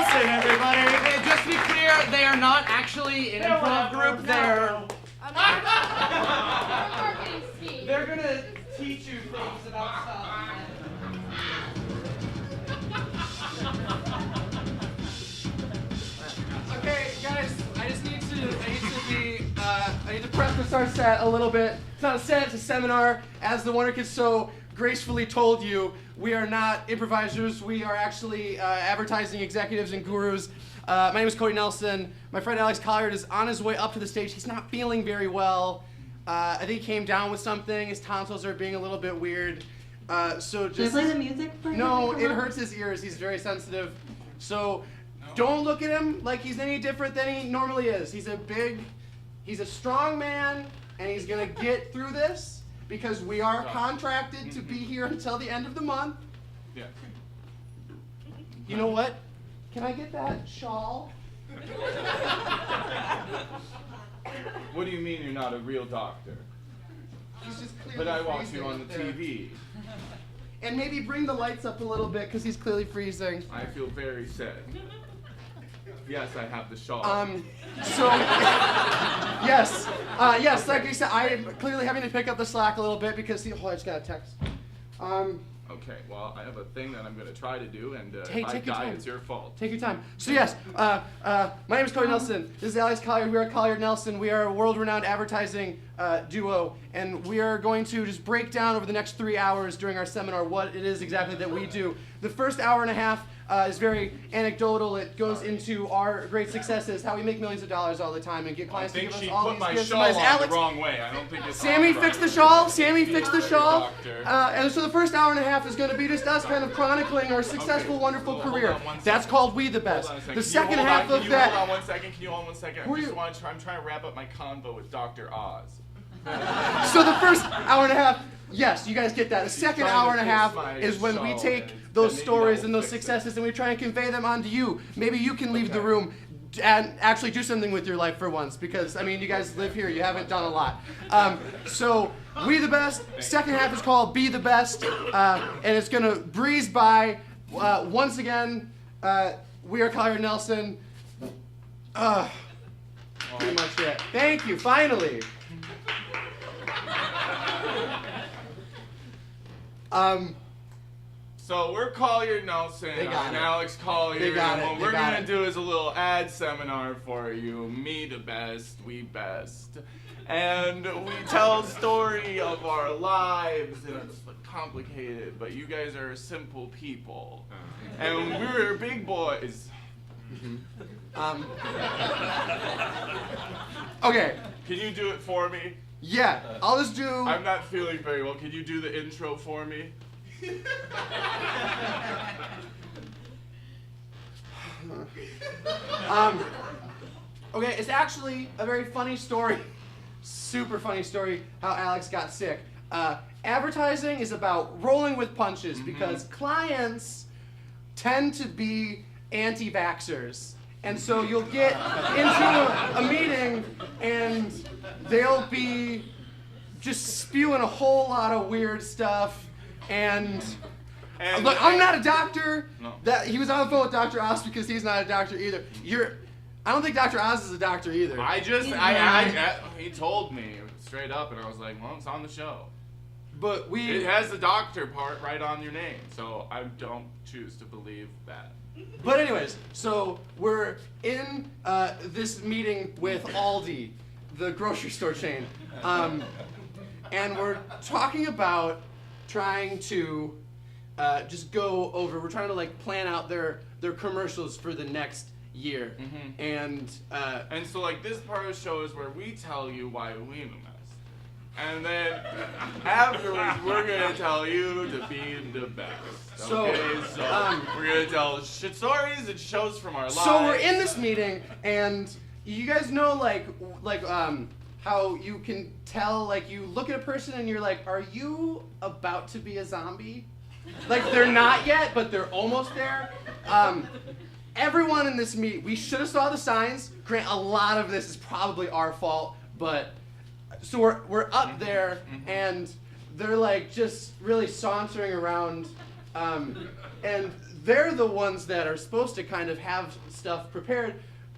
Nelson, everybody. Hey, just to be clear, they are not actually an improv group. They're gonna teach you things about stuff. Okay, guys, I need to preface our set a little bit. It's not a set, it's a seminar. As the Wonder Kids so gracefully told you, we are not improvisers. We are actually advertising executives and gurus. My name is Cody Nelson. My friend Alex Colliard is on his way up to the stage. He's not feeling very well. I think he came down with something. His tonsils are being a little bit weird. So just... Can I play the music for him? No, it hurts his ears. He's very sensitive. So don't look at him like he's any different than he normally is. He's a strong man, and he's gonna get through this because we are contracted to be here until the end of the month. Yeah. You know what? Can I get that shawl? What do you mean you're not a real doctor? He's just clearly But I watch freezing you on the up there. TV. And maybe bring the lights up a little bit because he's clearly freezing. I feel very sad. Yes, I have the shawl. So, yes, like I said, I am clearly having to pick up the slack a little bit because I just got a text. Okay, well, I have a thing that I'm going to try to do, and Hey, if I take your die, time. it's your fault. Take your time. So yes, my name is Cody Nelson. This is Alex Colliard. We are Colliard Nelson. We are a world-renowned advertising duo, and we are going to just break down over the next 3 hours during our seminar what it is exactly that we do. The first hour and a half is very anecdotal. It goes into our great successes, how we make millions of dollars all the time, and get I clients to think give she us all put these my gifts. shawl on Alex, the wrong way. I don't think it's Sammy on right. fixed the shawl. Sammy fixed the shawl. Doctor. And so the first hour and a half is going to be just us kind of chronicling our successful, wonderful Hold career. on 1 second. That's called We the Best. Hold on a second. The Can you second hold half on? of Can that. you hold on 1 second? Can you hold on 1 second? Who are you- I'm trying to wrap up my convo with Dr. Oz. So the first hour and a half, yes, you guys get that. The second trying hour to and a fix half my is when we shawl, take and those maybe stories that and will those fix it. successes and we try and convey them onto you. Maybe you can leave the room and actually do something with your life for once because, I mean, you guys live here. You haven't done a lot. So We the Best. Second half is called Be the Best. And it's going to breeze by. Once again, we are Colliard Nelson. Pretty much it. Thank you, finally. So we're Colliard Nelson They got and it. Alex Colliard. They got and it. what They we're got gonna it. do is a little ad seminar for you. Me the best, we best. And we tell a story of our lives and it's complicated, but you guys are simple people. And we're big boys. Okay, Can you do it for me? yeah, I'll just do. I'm not feeling very well. Can you do the intro for me? Okay, it's actually a very funny story, super funny story, how Alex got sick. Advertising is about rolling with punches because clients tend to be anti-vaxxers. And so you'll get into a meeting and they'll be just spewing a whole lot of weird stuff. And look, I'm not a doctor. No. That he was on the phone with Dr. Oz because he's not a doctor either. I don't think Dr. Oz is a doctor either. He told me straight up, and I was like, well, it's on the show. But It has the doctor part right on your name, so I don't choose to believe that. But anyways, so we're in this meeting with Aldi, the grocery store chain, and we're talking about trying to just go over. We're trying to like plan out their commercials for the next year, and so like this part of the show is where we tell you why we the best. And then afterwards, we're gonna tell you to be the best. So, Okay, so we're gonna tell shit stories and shows from our lives. so we're in this meeting, and you guys know like how you can tell, like you look at a person and you're like, are you about to be a zombie? Like they're not yet, but they're almost there. Everyone in this meet, we should have saw the signs. Grant, a lot of this is probably our fault, but so we're up there and they're like just really sauntering around, and they're the ones that are supposed to kind of have stuff prepared.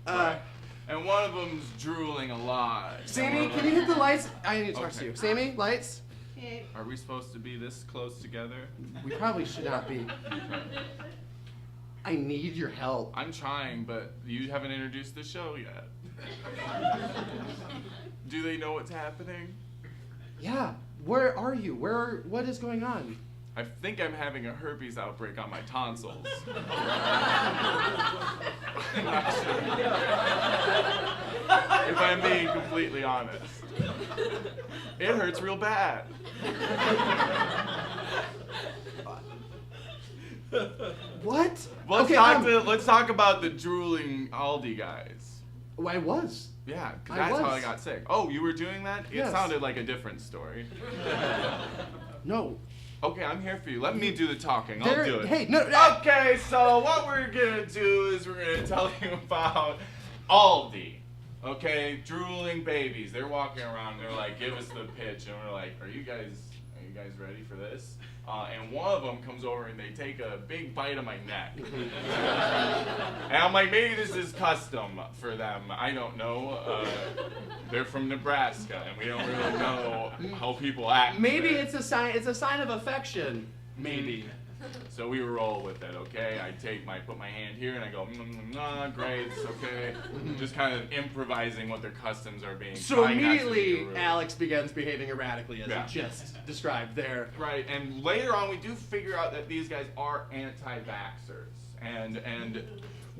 Right. And one of them's drooling a lot. Sammy, can you hit the lights? I need to talk to you. Sammy, lights? Okay. Are we supposed to be this close together? We probably should not be. I need your help. I'm trying, but you haven't introduced the show yet. Do they know what's happening? Yeah. Where are you? What is going on? I think I'm having a herpes outbreak on my tonsils. I'm not sure. If I'm being completely honest. It hurts real bad. What? Let's talk about the drooling Aldi guys. Oh, I was. Yeah, because I that's how I was. got sick. Oh, you were doing that? It Yes. sounded like a different story. No. Okay, I'm here for you. Let me do the talking. I'll There- do it. Hey, no. Okay, so what we're gonna do is we're gonna tell you about Aldi. Okay, drooling babies. They're walking around. They're like, "Give us the pitch," and we're like, "Are you guys ready for this?" And one of them comes over and they take a big bite of my neck. And I'm like, maybe this is custom for them. I don't know. They're from Nebraska, and we don't really know how people act. Maybe there. it's a sign. It's a sign of affection. Maybe. So we roll with it, okay? I put my hand here and I go, great, it's okay. Just kind of improvising what their customs are being. So trying not to be immediately, rude. Alex begins behaving erratically, as Yeah. you just described there. Right, and later on we do figure out that these guys are anti-vaxxers. And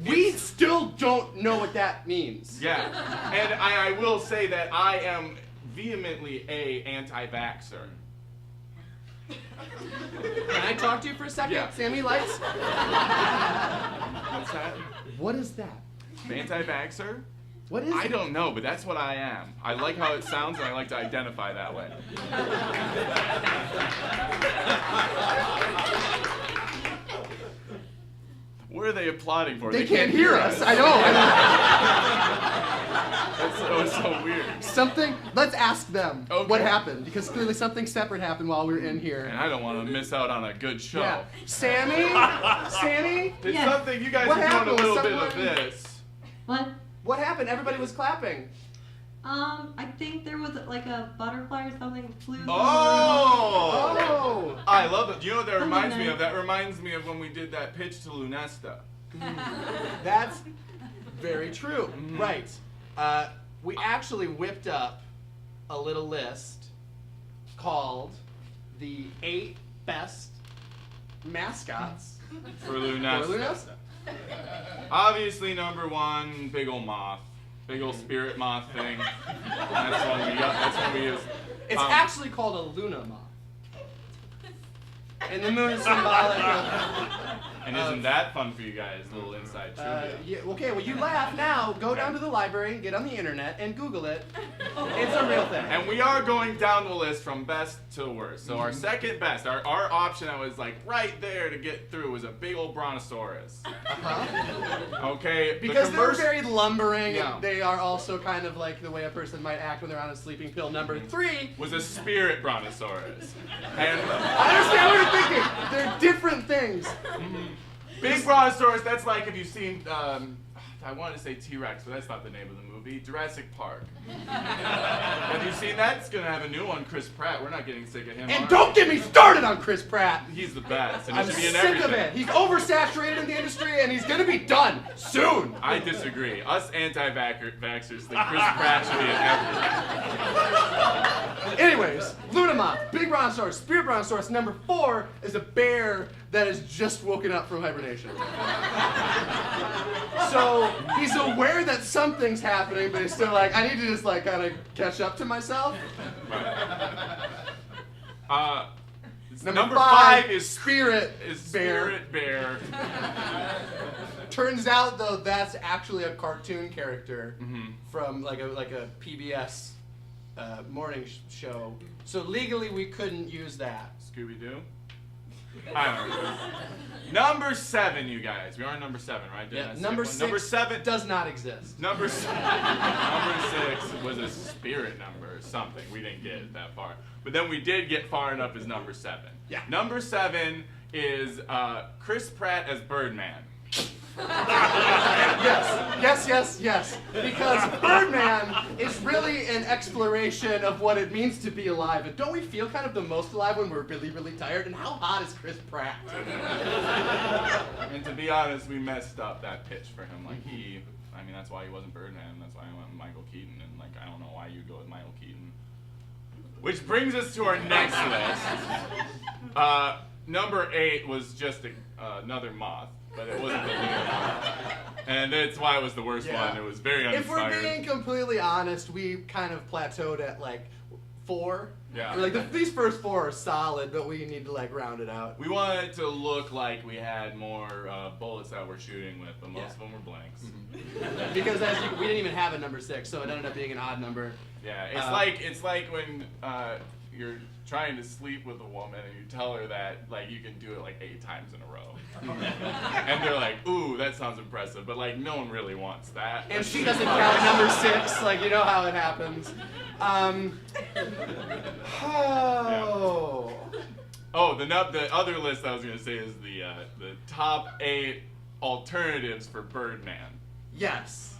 We it's- still don't know what that means. yeah, and I will say that I am vehemently a anti-vaxxer. Can I talk to you for a second, Yeah. Sammy Lights? What's that? What is that? Anti-vaxxer? What is I it? don't know, but that's what I am. I like how it sounds and I like to identify that way. What are they applauding for? They can't hear us. I know. That's so weird. Something. Let's ask them Okay. what happened, because clearly something separate happened while we were in here. And I don't want to miss out on a good show. Yeah. Sammy. Sammy. It's Yeah. something you guys What are doing a happened? little Was bit of someone- this. What? What happened? Everybody was clapping. I think there was like a butterfly or something flew. Oh! Oh. I love it. You know what that Something reminds me nice. of? That reminds me of when we did that pitch to Lunesta. That's very true. Mhm. Right. We actually whipped up a little list called the 8 best mascots For for Lunesta. Lunesta. Obviously, number one, big ol' moth. Big ol' spirit moth thing. That's when we use. It's actually called a Luna moth. And the moon is symbolic of. And isn't that fun for you guys? A little inside trivia. Yeah, okay, well, you laugh now. Go down to the library, get on the internet, and Google it. It's a real thing. And we are going down the list from best to worst. So our second best, our option that was like right there to get through was a big old brontosaurus. Uh-huh. Okay, Because the they're commercial- very lumbering, Yeah. and they are also kind of like the way a person might act when they're on a sleeping pill. Number 3, was a spirit brontosaurus. And I understand what you're thinking. They're different things. big brontosaurus, that's like if you've seen, I wanted to say T-Rex, but that's not the name of the movie, Jurassic Park. Have you seen that? It's gonna have a new one, Chris Pratt. We're not getting sick of him. And are don't we? get me started on Chris Pratt. He's the best, and he I'm should be in sick everything. of it. He's oversaturated in the industry, and he's gonna be done soon. I disagree. Us anti-vaxxers think Chris Pratt should be in everything. Anyways, Lunamoth, big brontosaurus, spirit brontosaurus. Number 4 is a bear that has just woken up from hibernation. So he's aware that something's happening, but he's still like, I need to just like kind of catch up to myself. Number 5 is spirit Spirit Bear. Turns out though that's actually a cartoon character Mhm. from like a PBS morning show. So legally we couldn't use that. Scooby-Doo? I don't know. Number 7, you guys. We are on number 7, right? Didn't I skip Number one? 6 Number 7. does not exist. Number 6 was a spirit number or something. We didn't get it that far. But then we did get far enough as number 7. Yeah. Number 7 is Chris Pratt as Birdman. Yes. Because Birdman is really an exploration of what it means to be alive. And don't we feel kind of the most alive when we're really, really tired? And how hot is Chris Pratt? And to be honest, we messed up that pitch for him. Like that's why he wasn't Birdman. That's why I went with Michael Keaton. And like, I don't know why you'd go with Michael Keaton. Which brings us to our next list. Number 8 was just another moth, but it wasn't the lunar moth. And that's why it was the worst one. It was very uninspired. If we're being completely honest, we kind of plateaued at like 4. Yeah. We're like, these first 4 are solid, but we need to like round it out. We wanted it to look like we had more bullets that we're shooting with, but most of them were blanks. Because we didn't even have a number 6, so it ended up being an odd number. Yeah, it's like when you're trying to sleep with a woman and you tell her that like you can do it like 8 times in a row, and they're like, "Ooh, that sounds impressive," but like no one really wants that. And she doesn't count number 6, like you know how it happens. The other list I was gonna say is the top 8 alternatives for Birdman. Yes.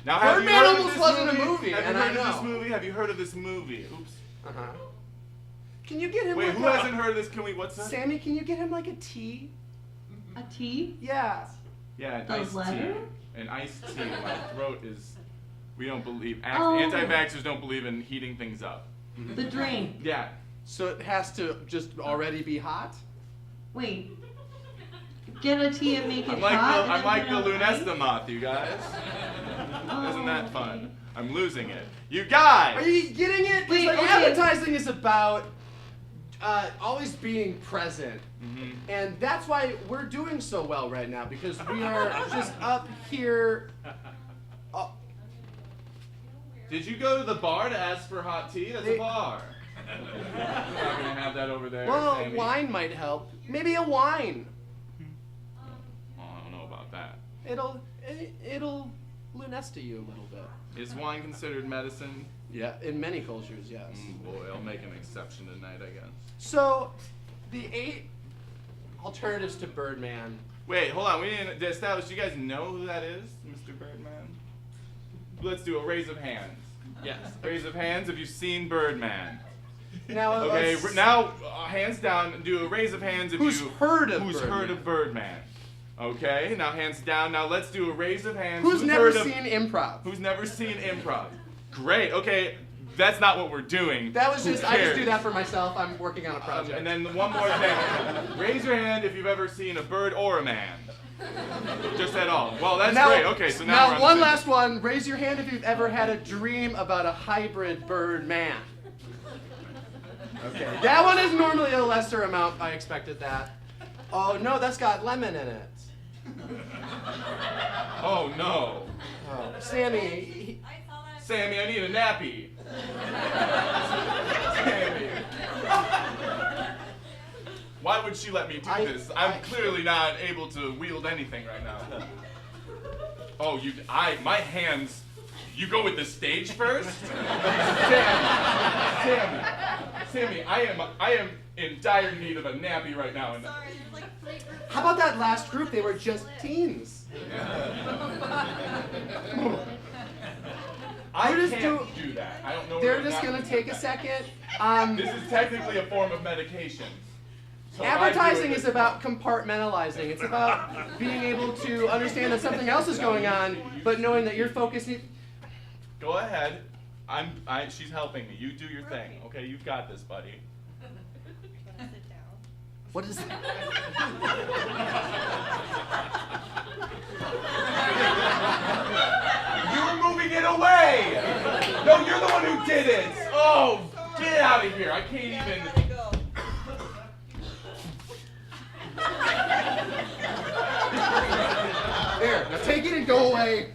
Now, have you Birdman heard of almost this wasn't a movie? movie, Have and you I heard of this know. movie? Have you heard of this movie? Oops. Can you get him? Wait, like who hasn't heard of this? What's that? Sammy, can you get him like a tea? A tea? Yeah. Yeah, an The iced letter? tea. An iced tea. My throat is. We don't believe. Oh. Anti-vaxxers don't believe in heating things up. The drink. Yeah. So it has to just already be hot? Wait. Get a tea and make it I'm like hot. the, I'm like the and then put it on Lunesta ice? moth, you guys. Oh, Isn't that okay. fun? I'm losing it. You guys! Are you getting it? 'Cause, Wait, like, okay. advertising is about always being present. Mhm. And that's why we're doing so well right now, because we are just up here. Did you go to the bar to ask for hot tea? That's a They- bar. We're not gonna have that over there. Well, Sammy. wine might help. Maybe a wine. Well, I don't know about that. It'll lunesta you a little bit. Is wine considered medicine? Yeah, in many cultures, yes. Boy, I'll make an exception tonight, I guess. So, the 8 alternatives to Birdman. Wait, hold on. We didn't establish. Do you guys know who that is, Mr. Birdman? Let's do a raise of hands. Yes. Raise of hands if you've seen Birdman. Now, Okay, now hands down. Do a raise of hands if Who's you heard of who's Birdman? heard of Birdman. Okay, now hands down. Now let's do a raise of hands. Who's never heard of- seen improv? Who's never seen improv? Great. Okay, that's not what we're doing. That was Who just, I just do cares? that for myself. I'm working on a project. And then one more thing. Raise your hand if you've ever seen a bird or a man. Just at all. Well, that's great. Okay, so now we're on one the last one. Raise your hand if you've ever had a dream about a hybrid bird man. Okay. That one is normally a lesser amount. I expected that. Oh no, that's got lemon in it. Oh no. Oh, Sammy. Sammy, I need a nappy. Sammy. Why would she let me do this? I'm clearly not able to wield anything right now. Oh, my hands. You go with the stage first? Sammy, I am in dire need of a nappy right now. And Sorry, there's like 3 groups. How about that last group? They were just teens. I just can't do that. I don't know. They're where just that gonna would take do a that. second. This is technically a form of medication. So if I do Advertising it is about compartmentalizing. It's about being able to understand that something else is going on, but knowing that your focus needs. Go ahead. She's helping me. You do your thing. Okay, you've got this, buddy. What is that? You were moving it away! No, you're the one who did it! Oh, get out of here. I can't even. There, now take it and go away.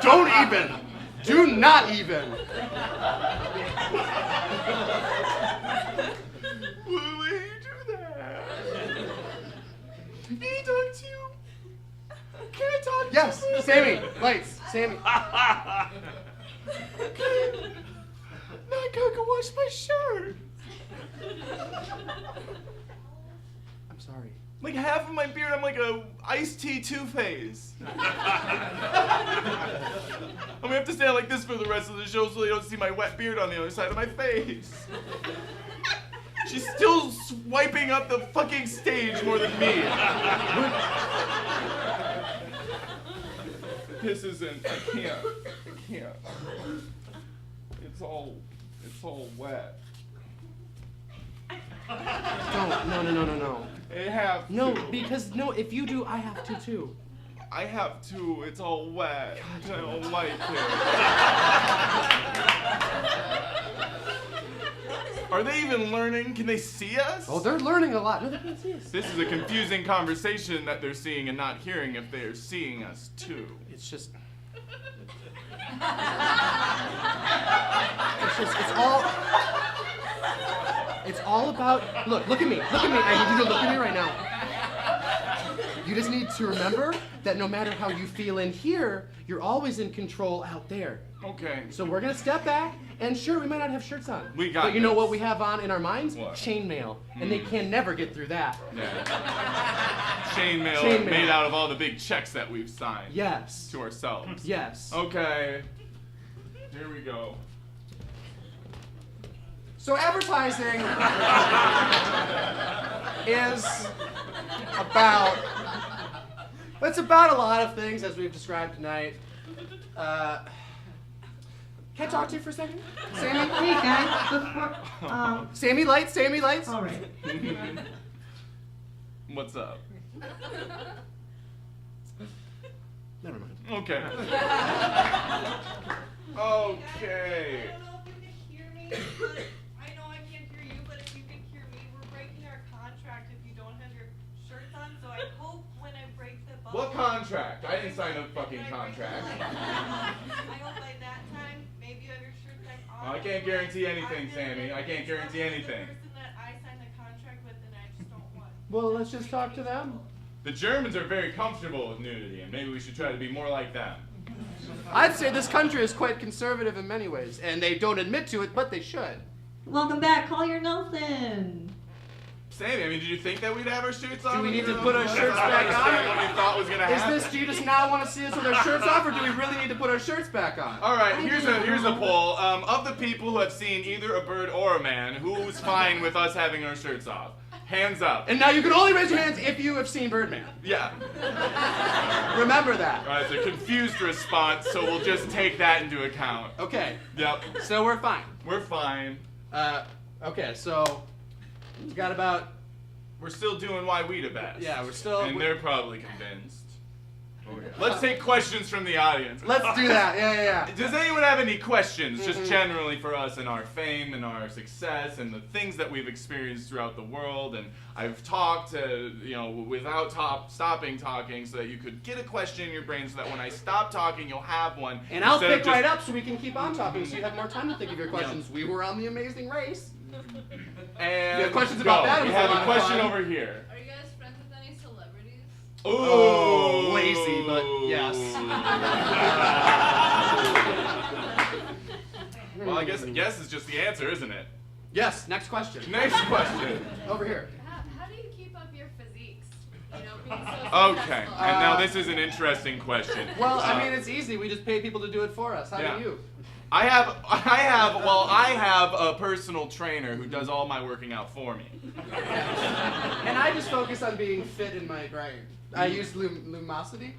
Don't even. Do not even. Why would you do that? Can I talk to you? Can I talk Yes, to you? Sammy. Lights. Sammy. Now I gotta go wash my shirt. I'm sorry. Like half of my beard, I'm like a iced tea Two-Face. I'm gonna have to stand like this for the rest of the show so they don't see my wet beard on the other side of my face. She's still swiping up the fucking stage more than me. This isn't. I can't. It's all wet. Don't. No. I have to. No, because no, if you do, I have to too. I have to. It's all wet. I don't like it. Are they even learning? Can they see us? Oh, they're learning a lot. No, they can't see us. This is a confusing conversation that they're seeing and not hearing if they are seeing us too. It's just. It's all about. Look at me. I need you to look at me right now. You just need to remember that no matter how you feel in here, you're always in control out there. Okay. So we're gonna step back, and sure, we might not have shirts on. We got But you know this. what we have on in our minds? What? Chainmail, and they can never get through that. Yeah. Chainmail Chainmail. made out of all the big checks that we've signed. Yes. To ourselves. Yes. Okay. Here we go. So advertising is about. It's about a lot of things as we've described tonight. Can I talk to you for a second, Sammy? Hey guys, before Sammy lights. all right. What's up? Never mind. Okay. Okay. I don't know if you can hear me, but I know I can't hear you, but if you can hear me, we're breaking our contract if you don't have your shirts on, so I hope when I break the bubble... What contract? I didn't sign a fucking contract. I hope by that time, maybe you have your shirts back on. I can't guarantee anything, Sammy. I can't guarantee anything. The person that I signed the contract with, and I just don't want. Well, let's just talk to them. The Germans are very comfortable with nudity, and maybe we should try to be more like them. I'd say this country is quite conservative in many ways, and they don't admit to it, but they should. Welcome back, Collier Nelson. Sammy, I mean, did you think that we'd have our shirts on? Do we need to put our shirts back on? What we thought was gonna happen. Do you just now want to see us with our shirts off, or do we really need to put our shirts back on? All right, here's a poll. Of the people who have seen either a bird or a man, who's fine with us having our shirts off? Hands up. And now you can only raise your hands if you have seen Birdman. Yeah. Remember that. All right, it's a confused response, so we'll just take that into account. Okay, Yep. so we're fine. We're fine. Okay, so we've got about. We're still doing why we the best. Yeah, we're still. And they're probably convinced. Let's take questions from the audience. Let's do that. Yeah. Does anyone have any questions, just generally for us and our fame and our success and the things that we've experienced throughout the world? And I've talked, without stopping talking, so that you could get a question in your brain, so that when I stop talking, you'll have one. And I'll instead of pick just- right up so we can keep on talking, so you have more time to think of your questions. We were on The Amazing Race. And You have questions go. about that? It We was a have lot a of question fun. over here. Are you guys friends with any celebrities? Ooh. Oh, lazy, but yes. Well, I guess yes is just the answer, isn't it? Yes, next question. Next question. Over here. How do you keep up your physiques? You know, being so Okay, successful? and now this is an interesting question. Well, I mean, it's easy. We just pay people to do it for us. How Yeah. do you? I have a personal trainer who does all my working out for me. And I just focus on being fit in my brain. I use Lumosity.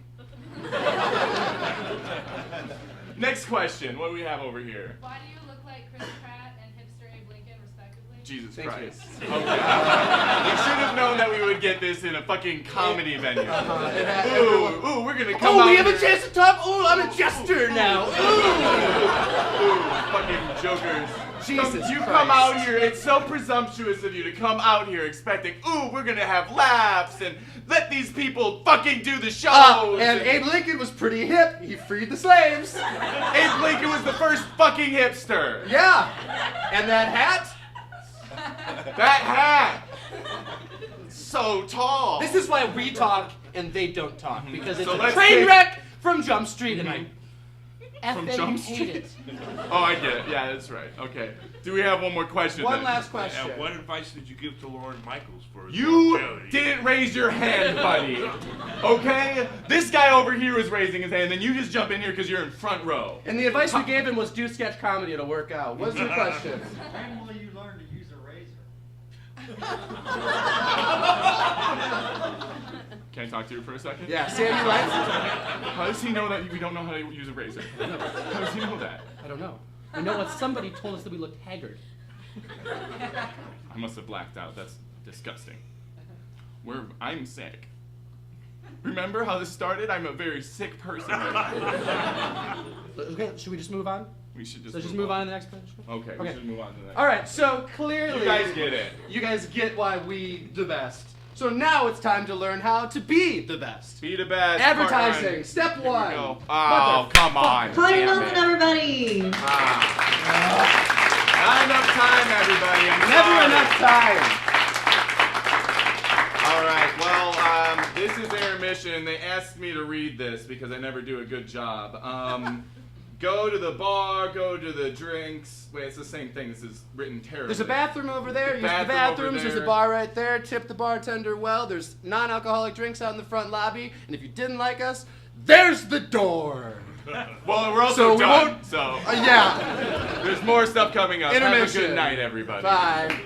Next question. What do we have over here? Why do you look like Chris Pratt and hipster Abe Lincoln, respectively? Jesus Thank you. Christ. Okay. You should have known that we would get this in a fucking comedy venue. Ooh, we're gonna come out. Oh, we have a here- chance to talk. Oh, I'm a jester now. Ooh, fucking jokers. Jesus You Christ. come out here, it's so presumptuous of you to come out here expecting, ooh, we're gonna have laughs and let these people fucking do the shows. And Abe Lincoln was pretty hip. He freed the slaves. Abe Lincoln was the first fucking hipster. Yeah. And that hat? That hat. So tall. This is why we talk and they don't talk. Because it's So a let's train take- wreck from Jump Street and I From effing Jump hate Street? it. Oh, I get it. Yeah, that's right. Okay. Do we have one more question? One then? last question. And what advice did you give to Lauren Michaels for his You longevity? didn't raise your hand, buddy. Okay? This guy over here was raising his hand, then you just jump in here because you're in front row. And the advice we gave him was do sketch comedy. It'll work out. What's your question? When will you learn to use a razor? Can I talk to you for a second? Yeah, Sam, you right? How does he know that we don't know how to use a razor? How does he know that? I don't know. I know what somebody told us that we looked haggard. I must have blacked out. That's disgusting. I'm sick. Remember how this started? I'm a very sick person right now. Okay, should we just move on? We should just Let's just move on to the next question. Okay, we should move on to the next. All right, so clearly You guys get it. You guys get why we the best. So now it's time to learn how to be the best. Be the best. Advertising, Part nine. step Here we one. go. Oh, come on. Hi, Damn Wilson, it. everybody. Not enough time, everybody. I'm Never sorry. enough time. All right. Well, this is intermission. They asked me to read this because I never do a good job. Go to the bar. Go to the drinks. Wait, it's the same thing. This is written terribly. There's a bathroom over there. Use the Bathroom over bathrooms. There's a there. bar right there. Tip the bartender well. There's non-alcoholic drinks out in the front lobby. And if you didn't like us, there's the door. Well, we're also So we done. won't- So Yeah. there's more stuff coming up. Have a Intermission. good night, everybody. Bye.